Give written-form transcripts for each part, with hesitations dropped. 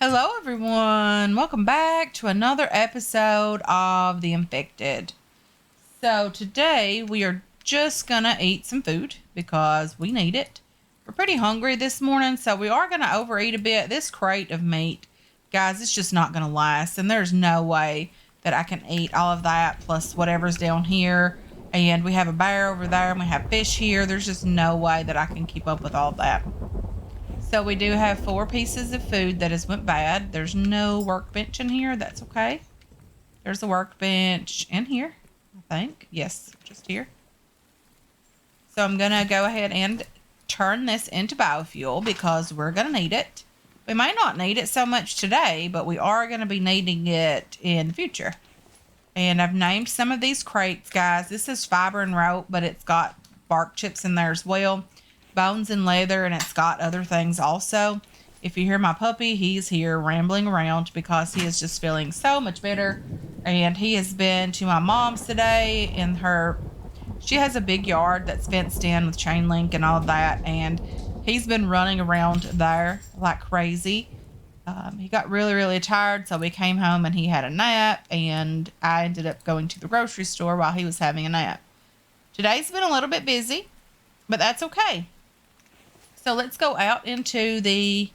Hello, everyone. Welcome back to another episode of The Infected. So, today we are just gonna eat some food because we need it. We're pretty hungry this morning, so we are gonna overeat a bit. This crate of meat, guys, it's just not gonna last, and there's no way that I can eat all of that plus whatever's down here. And we have a bear over there, and we have fish here. There's just no way that I can keep up with all that. So we do have 4 pieces of food that has went bad. There's no workbench in here. That's okay. There's a workbench in here, I think. Yes, just here. So I'm going to go ahead and turn this into biofuel because we're going to need it. We may not need it so much today, but we are going to be needing it in the future. And I've named some of these crates, guys. This is fiber and rope, but it's got bark chips in there as well. Bones and leather, and it's got other things also. If you hear my puppy, he's here rambling around because he is just feeling so much better. And he has been to my mom's today in she has a big yard that's fenced in with chain link and all of that, and he's been running around there like crazy. He got really tired, so we came home and he had a nap, and I ended up going to the grocery store while he was having a nap. Today's been a little bit busy, but that's okay. So let's go out into the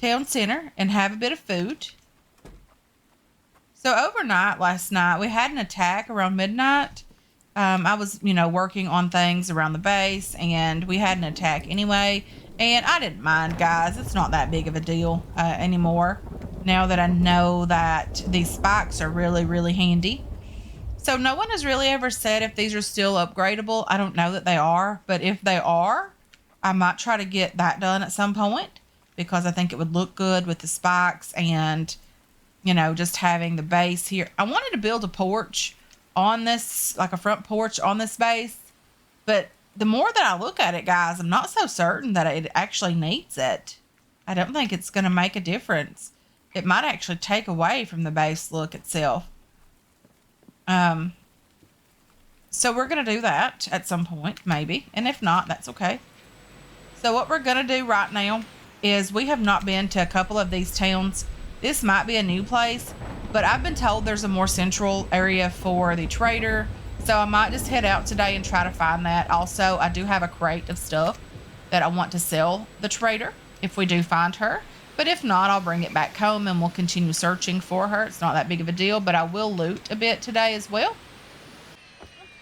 town center and have a bit of food. So overnight, last night, we had an attack around midnight. I was, working on things around the base, and we had an attack anyway. And I didn't mind, guys. It's not that big of a deal anymore. Now that I know that these spikes are really handy. So no one has really ever said if these are still upgradable. I don't know that they are, but if they are, I might try to get that done at some point because I think it would look good with the spikes and, just having the base here. I wanted to build a porch on this, like a front porch on this base, but the more that I look at it, guys, I'm not so certain that it actually needs it. I don't think it's going to make a difference. It might actually take away from the base look itself. So we're going to do that at some point, maybe. And if not, that's okay. So what we're going to do right now is we have not been to a couple of these towns. This might be a new place, but I've been told there's a more central area for the trader. So I might just head out today and try to find that. Also, I do have a crate of stuff that I want to sell the trader if we do find her. But if not, I'll bring it back home and we'll continue searching for her. It's not that big of a deal, but I will loot a bit today as well.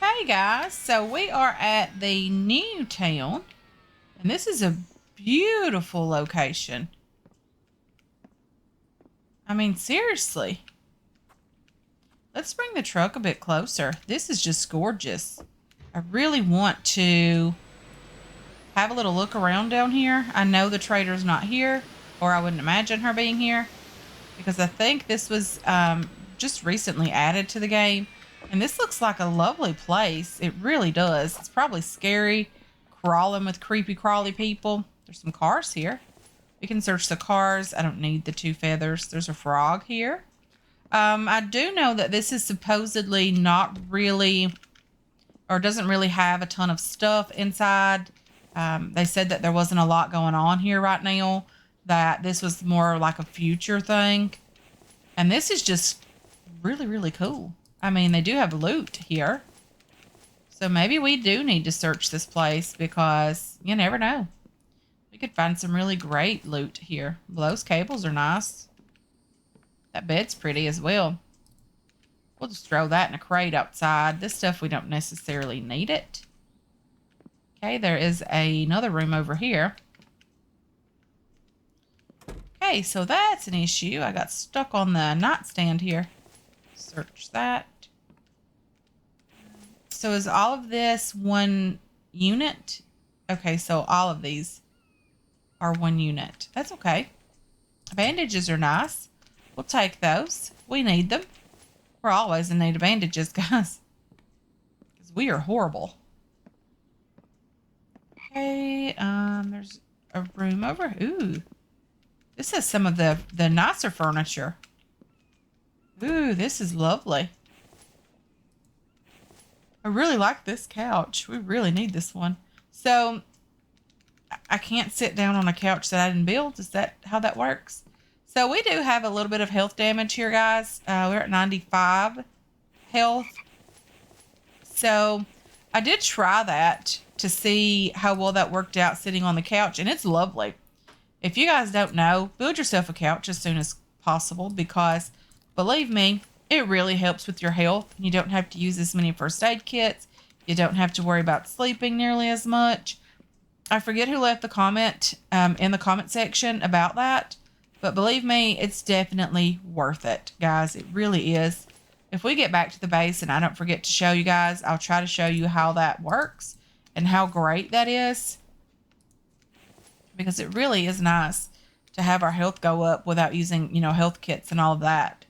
Okay, guys. So we are at the new town. And this is a beautiful location. I mean, seriously. Let's bring the truck a bit closer. This is just gorgeous. I really want to have a little look around down here. I know the trader's not here, or I wouldn't imagine her being here, because I think this was just recently added to the game. And this looks like a lovely place. It really does. It's probably scary. Crawling with creepy crawly people. There's some cars here. We can search the cars. I don't need the 2 feathers. There's a frog here. I do know that this is supposedly not really, or doesn't really have a ton of stuff inside. They said that there wasn't a lot going on here right now, that this was more like a future thing. And this is just really cool. I mean, they do have loot here. So maybe we do need to search this place because you never know. We could find some really great loot here. Well, those cables are nice. That bed's pretty as well. We'll just throw that in a crate outside. This stuff, we don't necessarily need it. Okay, there is another room over here. Okay, so that's an issue. I got stuck on the nightstand here. Search that. So is all of this one unit? Okay, so all of these are 1 unit. That's okay. Bandages are nice. We'll take those. We need them. We're always in need of bandages, guys. Because we are horrible. Okay, there's a room over. Ooh. This is some of the nicer furniture. Ooh, this is lovely. I really like this couch. We really need this one. So I can't sit down on a couch that I didn't build. Is that how that works? So we do have a little bit of health damage here, guys. We're at 95 health. So I did try that to see how well that worked out sitting on the couch, and it's lovely. If you guys don't know, build yourself a couch as soon as possible because, believe me, it really helps with your health. You don't have to use as many first aid kits. You don't have to worry about sleeping nearly as much. I forget who left the comment in the comment section about that, but believe me, it's definitely worth it, guys. It really is. If we get back to the base and I don't forget to show you guys, I'll try to show you how that works and how great that is, because it really is nice to have our health go up without using, health kits and all of that.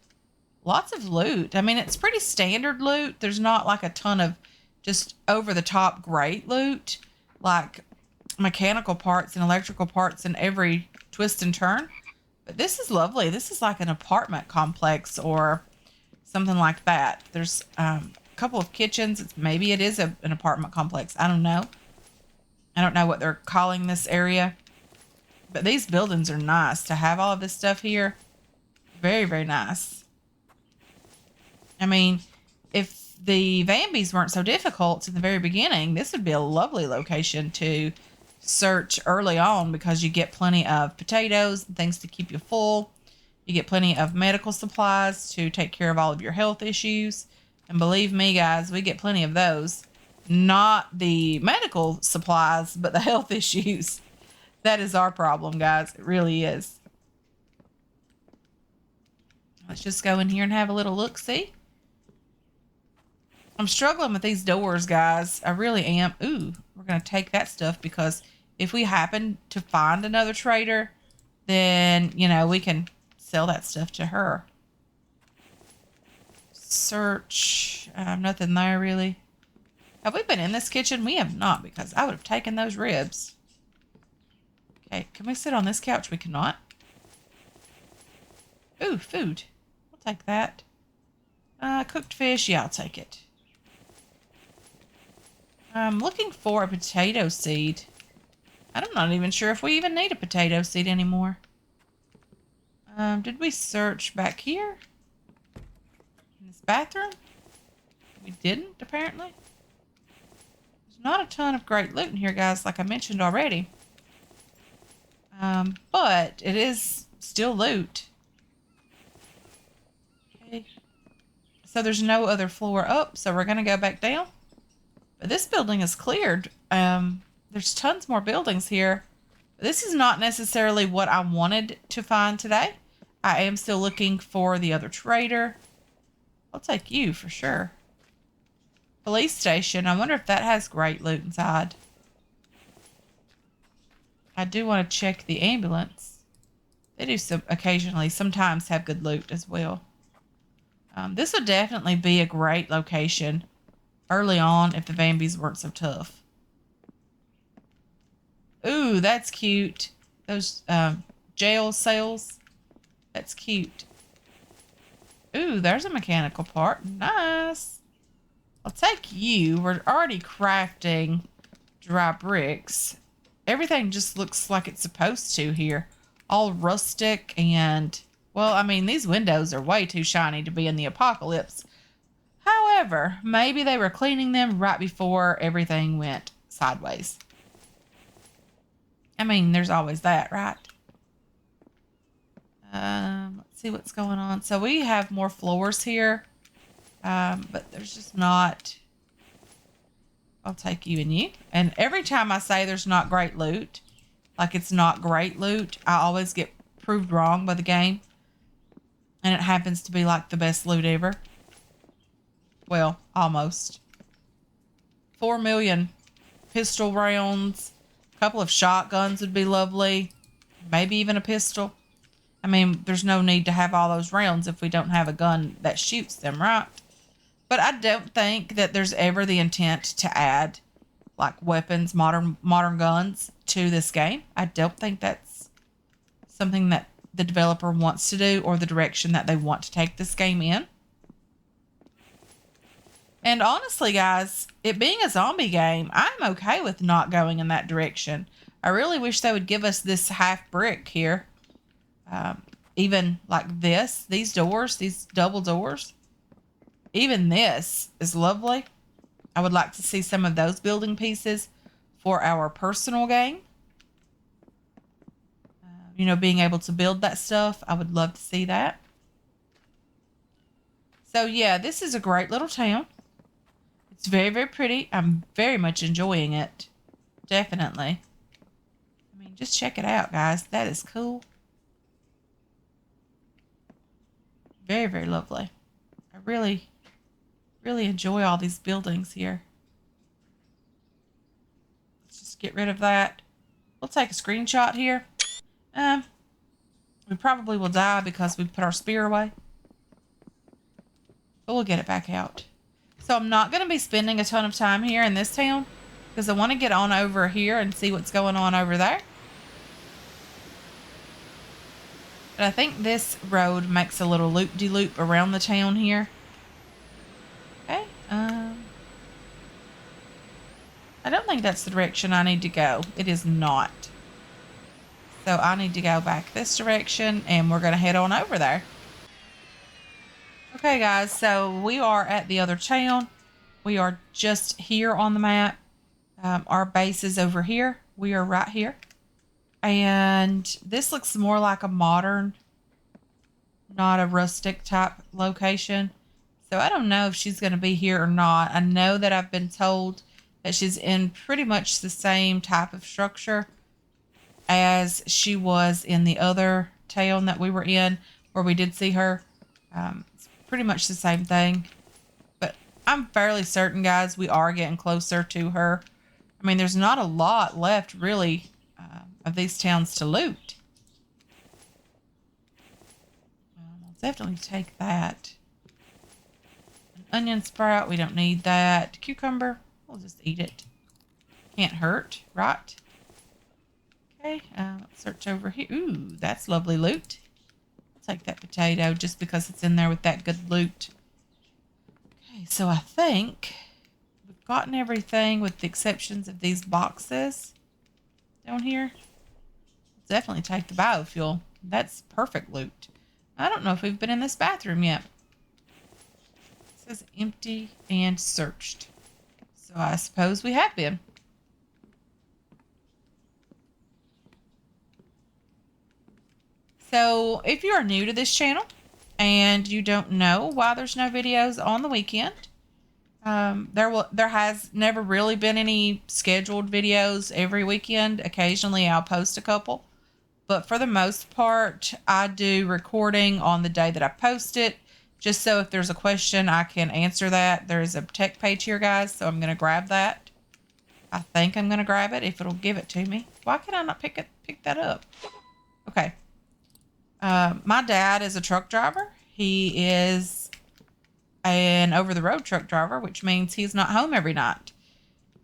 Lots of loot. I mean, it's pretty standard loot. There's not like a ton of just over the top great loot, like mechanical parts and electrical parts in every twist and turn. But this is lovely. This is like an apartment complex or something like that. There's a couple of kitchens. Maybe it is an apartment complex. I don't know. I don't know what they're calling this area. But these buildings are nice to have all of this stuff here. Very, very nice. I mean, if the Vambies weren't so difficult in the very beginning, this would be a lovely location to search early on because you get plenty of potatoes and things to keep you full. You get plenty of medical supplies to take care of all of your health issues. And believe me, guys, we get plenty of those. Not the medical supplies, but the health issues. That is our problem, guys. It really is. Let's just go in here and have a little look-see. I'm struggling with these doors, guys. I really am. Ooh, we're going to take that stuff because if we happen to find another trader, then, we can sell that stuff to her. Search. Nothing there, really. Have we been in this kitchen? We have not, because I would have taken those ribs. Okay, can we sit on this couch? We cannot. Ooh, food. We'll take that. Cooked fish. Yeah, I'll take it. I'm looking for a potato seed. I'm not even sure if we even need a potato seed anymore. Did we search back here? In this bathroom? We didn't, apparently. There's not a ton of great loot in here, guys, like I mentioned already. But it is still loot. Okay. So there's no other floor up, so we're going to go back down. But this building is cleared. There's tons more buildings here. This is not necessarily what I wanted to find today. I am still looking for the other trader. I'll take you for sure. Police station. I wonder if that has great loot inside. I do want to check the ambulance. They do sometimes have good loot as well. This would definitely be a great location early on if the Vambies weren't so tough. Ooh, that's cute. Those jail cells. That's cute. Ooh, there's a mechanical part. Nice. I'll take you. We're already crafting dry bricks. Everything just looks like it's supposed to here. All rustic and, well, I mean, these windows are way too shiny to be in the apocalypse. However, maybe they were cleaning them right before everything went sideways. I mean, there's always that, right? Let's see what's going on. So we have more floors here, but there's just not. I'll take you and you. And every time I say there's not great loot, like it's not great loot, I always get proved wrong by the game. And it happens to be like the best loot ever. Well, almost. 4 million pistol rounds. A couple of shotguns would be lovely. Maybe even a pistol. I mean, there's no need to have all those rounds if we don't have a gun that shoots them, right? But I don't think that there's ever the intent to add like weapons, modern guns to this game. I don't think that's something that the developer wants to do or the direction that they want to take this game in. And honestly, guys, it being a zombie game, I'm okay with not going in that direction. I really wish they would give us this half brick here. even like these doors, these double doors, even this is lovely. I would like to see some of those building pieces for our personal game. You know, being able to build that stuff. I would love to see that. So yeah, this is a great little town. It's very, very pretty. I'm very much enjoying it. Definitely. I mean, just check it out, guys. That is cool. Very, very lovely. I really, really enjoy all these buildings here. Let's just get rid of that. We'll take a screenshot here. We probably will die because we put our spear away. But we'll get it back out. So I'm not going to be spending a ton of time here in this town because I want to get on over here and see what's going on over there. But I think this road makes a little loop-de-loop around the town here. Okay. I don't think that's the direction I need to go. It is not. So I need to go back this direction and we're going to head on over there. Okay, guys, so we are at the other town. We are just here on the map. Our base is over here. We are right here. And this looks more like a modern, not a rustic type location. So I don't know if she's going to be here or not. I know that I've been told that she's in pretty much the same type of structure as she was in the other town that we were in, where we did see her. It's pretty much the same thing. But I'm fairly certain, guys, we are getting closer to her. I mean, there's not a lot left, really, of these towns to loot. I'll definitely take that. An onion sprout, we don't need that. Cucumber, we'll just eat it. Can't hurt, right? Okay, let's search over here. Ooh, that's lovely loot. I'll take that potato just because it's in there with that good loot. Okay, so I think we've gotten everything with the exceptions of these boxes down here. Definitely take the biofuel. That's perfect loot. I don't know if we've been in this bathroom yet. It says empty and searched. So I suppose we have been. So if you are new to this channel and you don't know why there's no videos on the weekend, there has never really been any scheduled videos every weekend. Occasionally I'll post a couple, but for the most part I do recording on the day that I post it, just so if there's a question I can answer that. There is a tech page here, guys, so I'm going to grab that. I think I'm going to grab it if it'll give it to me. Why can I not pick that up? Okay. My dad is a truck driver. He is an over-the-road truck driver, which means he's not home every night.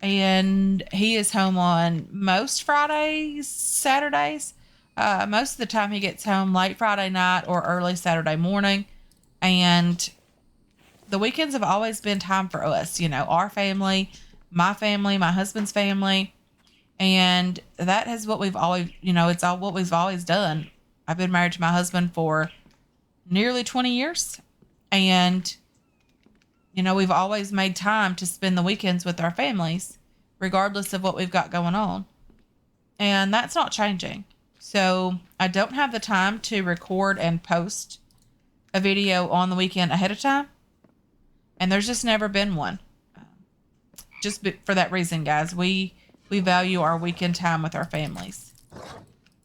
And he is home on most Fridays, Saturdays. Most of the time he gets home late Friday night or early Saturday morning. And the weekends have always been time for us, you know, our family, my husband's family. And that is what we've always, you know, it's all what we've always done. I've been married to my husband for nearly 20 years. And, you know, we've always made time to spend the weekends with our families, regardless of what we've got going on. And that's not changing. So I don't have the time to record and post a video on the weekend ahead of time. And there's just never been one. Just for that reason, guys, we value our weekend time with our families.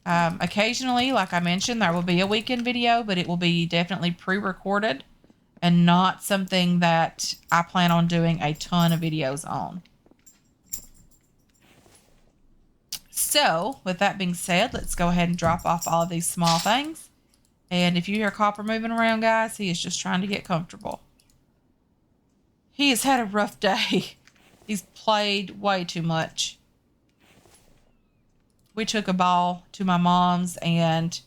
Occasionally, like I mentioned, there will be a weekend video, but it will be definitely pre-recorded and not something that I plan on doing a ton of videos on. So, with that being said, let's go ahead and drop off all of these small things. And if you hear Copper moving around, guys, he is just trying to get comfortable. He has had a rough day. He's played way too much. We took a ball to my mom's and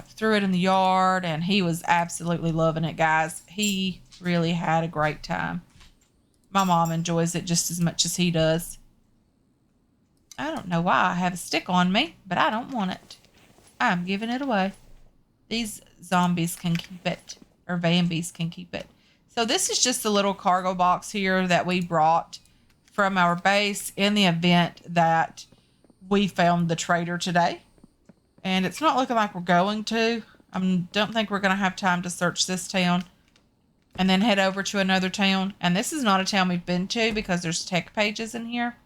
threw it in the yard, and he was absolutely loving it, guys. He really had a great time. My mom enjoys it just as much as he does. I don't know why I have a stick on me, but I don't want it. I'm giving it away. These zombies can keep it, or Vambies can keep it. So this is just a little cargo box here that we brought from our base in the event that we found the trader today. And it's not looking like we're going to. I don't think we're going to have time to search this town and then head over to another town. And this is not a town we've been to because there's tech pages in here.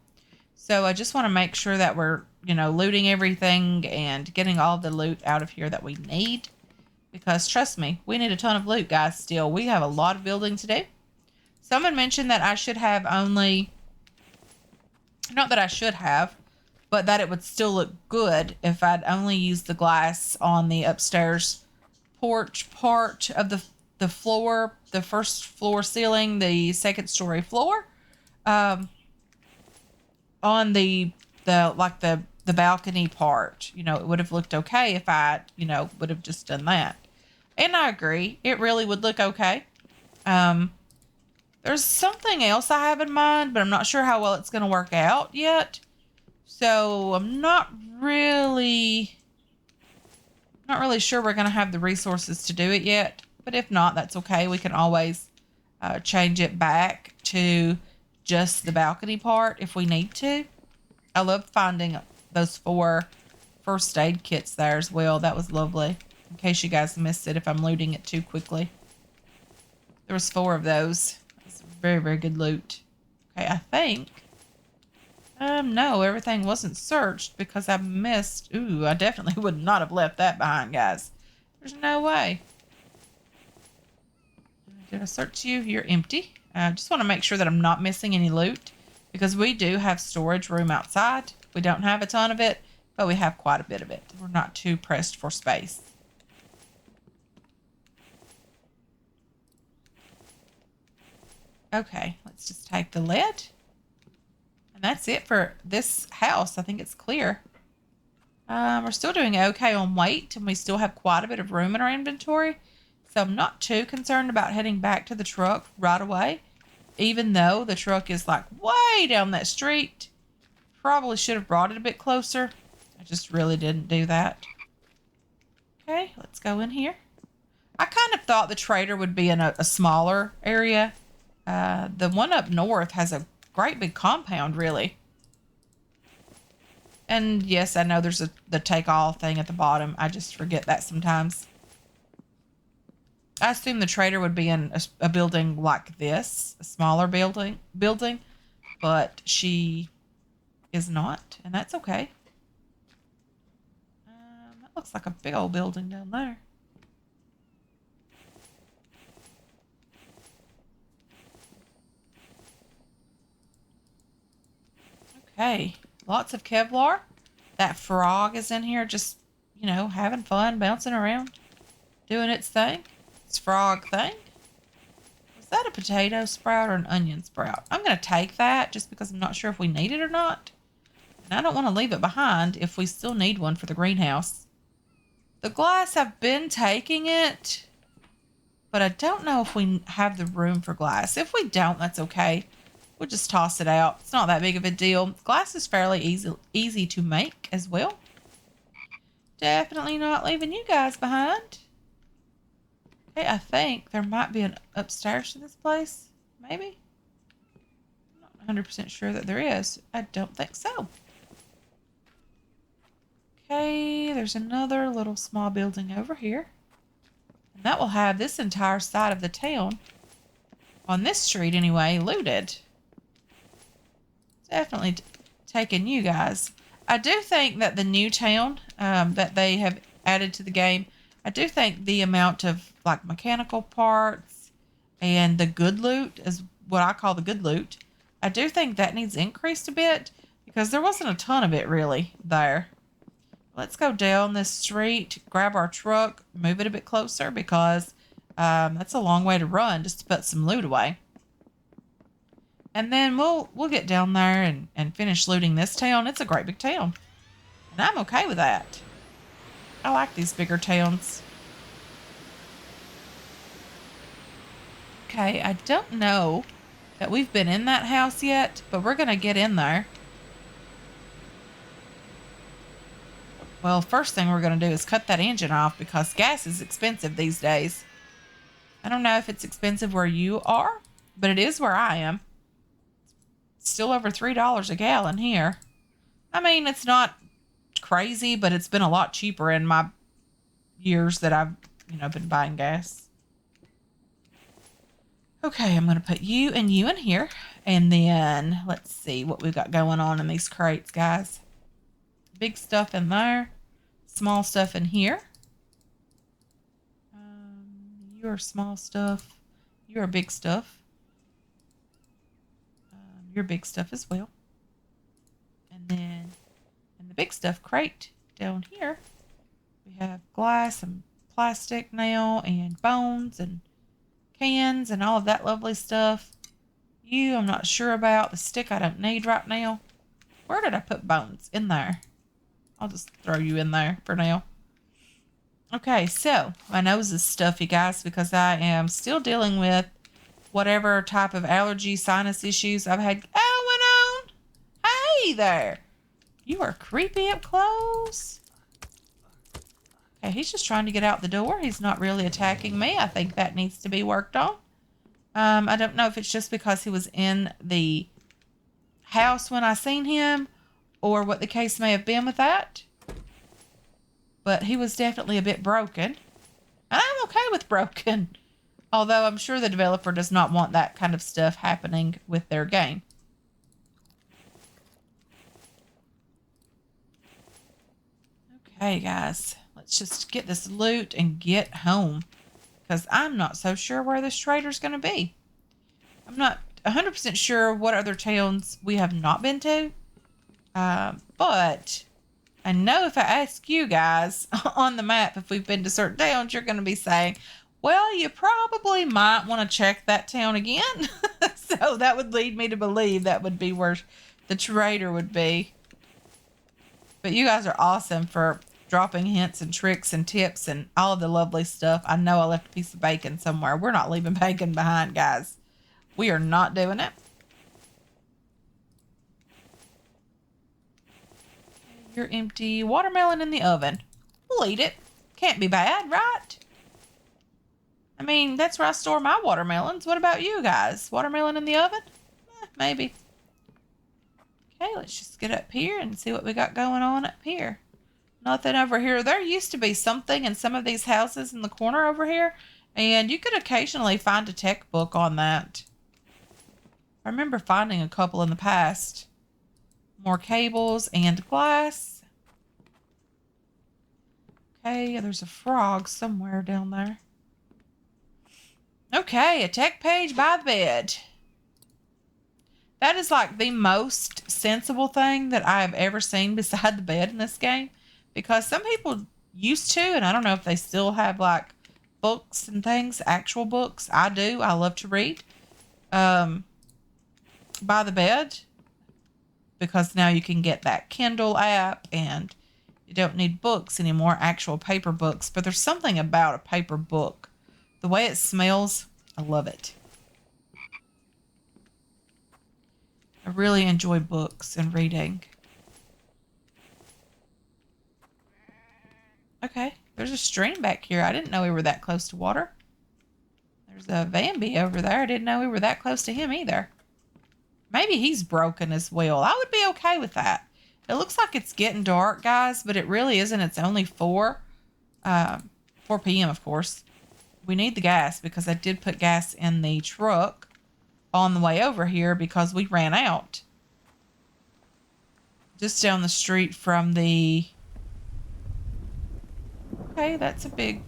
So I just want to make sure that we're, looting everything and getting all the loot out of here that we need. Because trust me, we need a ton of loot, guys, still. We have a lot of building to do. Someone mentioned that I should have only... Not that I should have, but that it would still look good if I'd only used the glass on the upstairs porch part of the floor, the first floor ceiling, the second story floor. On the balcony part, it would have looked okay if I, would have just done that. And I agree, it really would look okay. There's something else I have in mind, but I'm not sure how well it's going to work out yet. So I'm not really sure we're going to have the resources to do it yet. But if not, that's okay. We can always change it back to just the balcony part if we need to. I love finding those 4 first aid kits there as well. That was lovely. In case you guys missed it if I'm looting it too quickly. There was 4 of those. That's very, very good loot. Okay, I think... no, everything wasn't searched because I missed... Ooh, I definitely would not have left that behind, guys. There's no way. Did I search you? You're empty. I just want to make sure that I'm not missing any loot because we do have storage room outside. We don't have a ton of it, but we have quite a bit of it. We're not too pressed for space. Okay, let's just take the lead. And that's it for this house. I think it's clear. We're still doing okay on weight, and we still have quite a bit of room in our inventory. So I'm not too concerned about heading back to the truck right away, even though the truck is like way down that street. Probably should have brought it a bit closer. I just really didn't do that. Okay, let's go in here. I kind of thought the trader would be in a smaller area. The one up north has a great big compound, really. And yes, I know there's the take all thing at the bottom. I just forget that sometimes. I assume the trader would be in a building like this, a smaller building, but she is not, and that's okay. That looks like a big old building down there. Okay, lots of Kevlar. That frog is in here just, having fun, bouncing around, doing its thing. Its frog thing. Was that a potato sprout or an onion sprout? I'm going to take that just because I'm not sure if we need it or not. And I don't want to leave it behind if we still need one for the greenhouse. The glass, I've been taking it, but I don't know if we have the room for glass. If we don't, that's okay. We'll just toss it out. It's not that big of a deal. Glass is fairly easy to make as well. Definitely not leaving you guys behind. Okay, I think there might be an upstairs to this place. Maybe? I'm not 100% sure that there is. I don't think so. Okay, there's another little small building over here. And that will have this entire side of the town, on this street anyway, looted. Definitely taking you guys. I do think that the new town that they have added to the game, I do think the amount of like mechanical parts and the good loot is what I call the good loot. I do think that needs increased a bit because there wasn't a ton of it really there. Let's go down this street, grab our truck, move it a bit closer because that's a long way to run just to put some loot away. And then we'll get down there and finish looting this town. It's a great big town. And I'm okay with that. I like these bigger towns. Okay, I don't know that we've been in that house yet, but we're going to get in there. Well, first thing we're going to do is cut that engine off because gas is expensive these days. I don't know if it's expensive where you are, but it is where I am. It's still over $3 a gallon here. I mean, it's not crazy, but it's been a lot cheaper in my years that I've, been buying gas. Okay, I'm going to put you and you in here. And then let's see what we've got going on in these crates, guys. Big stuff in there. Small stuff in here. You're small stuff. You're big stuff. You're big stuff as well. And then in the big stuff crate down here, we have glass and plastic now and bones and cans and all of that lovely stuff. You, I'm not sure about. The stick I don't need right now. Where did I put bones? In there. I'll just throw you in there for now. Okay, so my nose is stuffy, guys, because I am still dealing with whatever type of allergy, sinus issues I've had going on. Hey there. You are creepy up close. Okay, he's just trying to get out the door. He's not really attacking me. I think that needs to be worked on. I don't know if it's just because he was in the house when I seen him or what the case may have been with that. But he was definitely a bit broken. And I'm okay with broken. Although I'm sure the developer does not want that kind of stuff happening with their game. Okay, guys. Let's just get this loot and get home. Because I'm not so sure where this trader's going to be. I'm not 100% sure what other towns we have not been to. But I know if I ask you guys on the map if we've been to certain towns, you're going to be saying, well, you probably might want to check that town again. So that would lead me to believe that would be where the trader would be. But you guys are awesome for dropping hints and tricks and tips and all of the lovely stuff. I know I left a piece of bacon somewhere. We're not leaving bacon behind, guys. We are not doing it. You're empty. Watermelon in the oven. We'll eat it. Can't be bad, right? I mean, that's where I store my watermelons. What about you guys? Watermelon in the oven? Maybe. Okay, let's just get up here and see what we got going on up here. Nothing over here. There used to be something in some of these houses in the corner over here, and you could occasionally find a tech book on that. I remember finding a couple in the past. More cables and glass. Okay, there's a frog somewhere down there. Okay, a tech page by the bed. That is like the most sensible thing that I have ever seen beside the bed in this game. Because some people used to, and I don't know if they still have like books and things, actual books. I do. I love to read. By the bed. Because now you can get that Kindle app and you don't need books anymore, actual paper books. But there's something about a paper book. The way it smells, I love it. I really enjoy books and reading. Okay, there's a stream back here. I didn't know we were that close to water. There's a Bambi over there. I didn't know we were that close to him either. Maybe he's broken as well. I would be okay with that. It looks like it's getting dark, guys, but it really isn't. It's only 4 p.m., of course. We need the gas because I did put gas in the truck on the way over here because we ran out. Just down the street from the... Okay, that's a big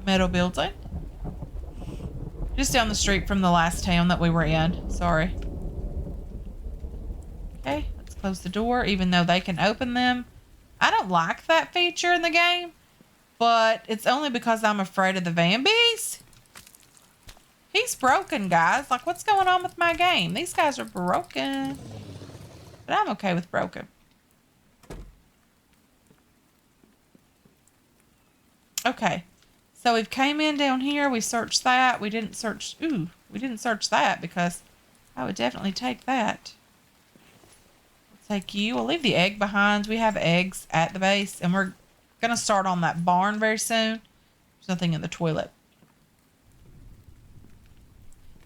metal building. Just down the street from the last town that we were in. Sorry. Okay, let's close the door, even though they can open them. I don't like that feature in the game, but it's only because I'm afraid of the Vambies. He's broken, guys. Like, what's going on with my game? These guys are broken. But I'm okay with broken. Okay. So we've came in down here. We searched that. We didn't search... Ooh, we didn't search that because I would definitely take that. What's Take you. We'll leave the egg behind. We have eggs at the base, and we're going to start on that barn very soon. There's nothing in the toilet.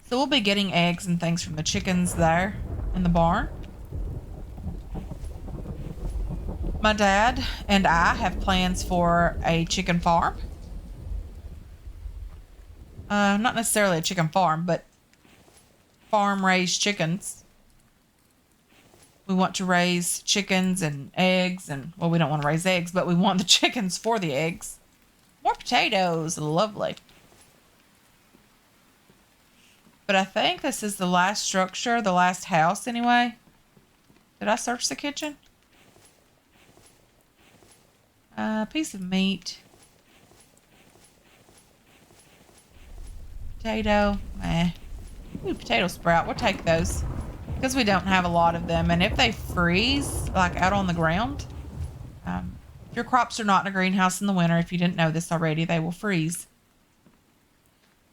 So we'll be getting eggs and things from the chickens there in the barn. My dad and I have plans for a chicken farm. Not necessarily a chicken farm, but farm-raised chickens. We want to raise chickens and eggs, and, well, we don't want to raise eggs, but we want the chickens for the eggs. More potatoes. Lovely. But I think this is the last structure, the last house anyway. Did I search the kitchen? A piece of meat. Potato. Ooh, potato sprout. We'll take those. Because we don't have a lot of them. And if they freeze, like out on the ground, if your crops are not in a greenhouse in the winter, if you didn't know this already, they will freeze.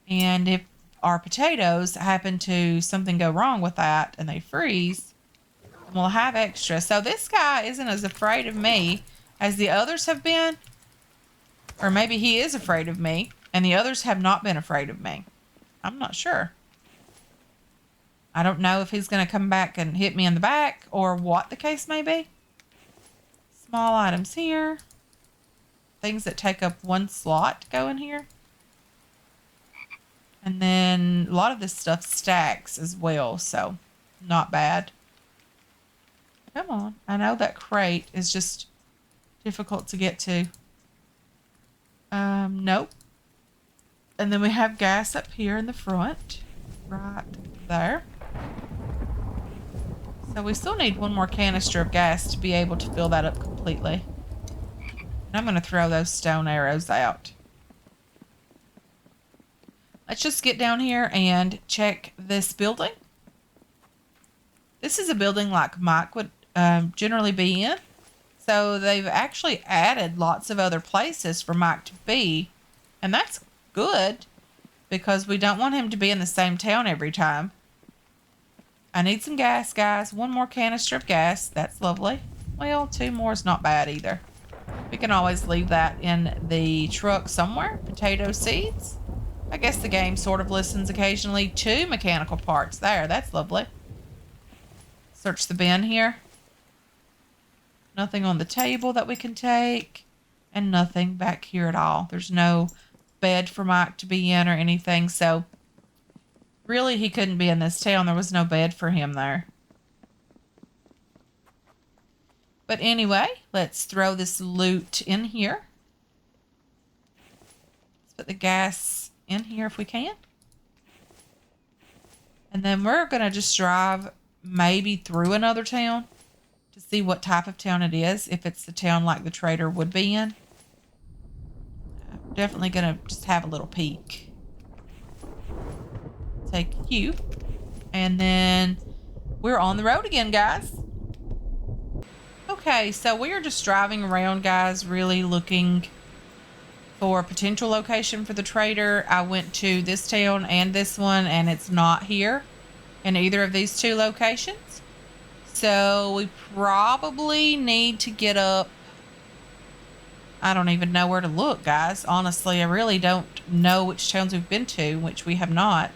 And if our potatoes happen to something go wrong with that and they freeze, we'll have extra. So this guy isn't as afraid of me as the others have been. Or maybe he is afraid of me and the others have not been afraid of me. I'm not sure. I don't know if he's going to come back and hit me in the back or what the case may be. Small items here. Things that take up one slot go in here. And then a lot of this stuff stacks as well, so not bad. Come on. I know that crate is just difficult to get to. Nope. And then we have gas up here in the front. Right there. So we still need one more canister of gas to be able to fill that up completely. And I'm going to throw those stone arrows out. Let's just get down here and check this building. This is a building like Mike would generally be in. So they've actually added lots of other places for Mike to be. And that's good because we don't want him to be in the same town every time. I need some gas, guys. One more canister of gas. That's lovely. Well, 2 more is not bad either. We can always leave that in the truck somewhere. Potato seeds. I guess the game sort of listens occasionally. 2 mechanical parts there. That's lovely. Search the bin here. Nothing on the table that we can take. And nothing back here at all. There's no bed for Mike to be in or anything. So, really, he couldn't be in this town. There was no bed for him there. But anyway, let's throw this loot in here. Let's put the gas in here if we can. And then we're going to just drive maybe through another town to see what type of town it is. If it's the town like the trader would be in. I'm definitely going to just have a little peek. Take you. And then we're on the road again, guys. Okay, so we are just driving around, guys, really looking for a potential location for the trader. I went to this town and this one, and it's not here in either of these 2 locations. So we probably need to get up. I don't even know where to look, guys. Honestly, I really don't know which towns we've been to, which we have not.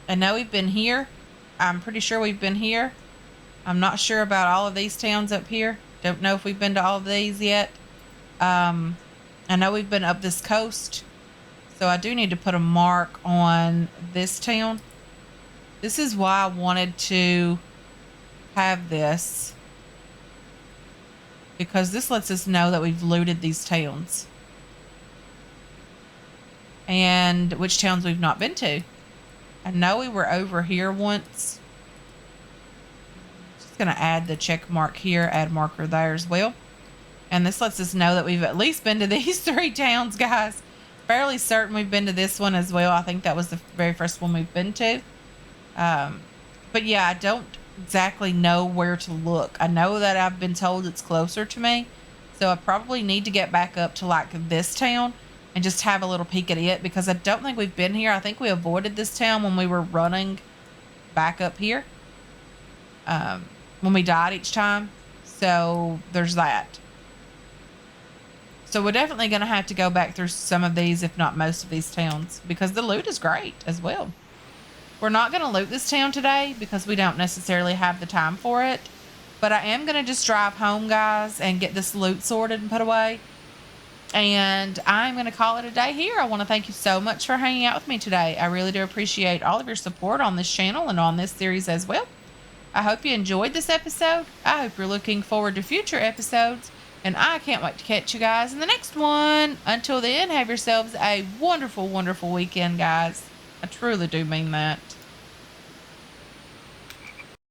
I know we've been here. I'm pretty sure we've been here. I'm not sure about all of these towns up here. Don't know if we've been to all of these yet. I know we've been up this coast. So I do need to put a mark on this town. This is why I wanted to have this. Because this lets us know that we've looted these towns. And which towns we've not been to. I know we were over here once. Just going to add the check mark here, add marker there as well. And this lets us know that we've at least been to these 3 towns, guys. Fairly certain we've been to this one as well. I think that was the very first one we've been to. But yeah, I don't exactly know where to look. I know that I've been told it's closer to me. So I probably need to get back up to like this town and just have a little peek at it, because I don't think we've been here. I think we avoided this town when we were running back up here. when we died each time. So there's that. So we're definitely going to have to go back through some of these, if not most of these towns, because the loot is great as well. We're not going to loot this town today because we don't necessarily have the time for it. But I am going to just drive home, guys, and get this loot sorted and put away. And I'm going to call it a day here. I want to thank you so much for hanging out with me today. I really do appreciate all of your support on this channel and on this series as well. I hope you enjoyed this episode. I hope you're looking forward to future episodes. And I can't wait to catch you guys in the next one. Until then, have yourselves a wonderful, wonderful weekend, guys. I truly do mean that.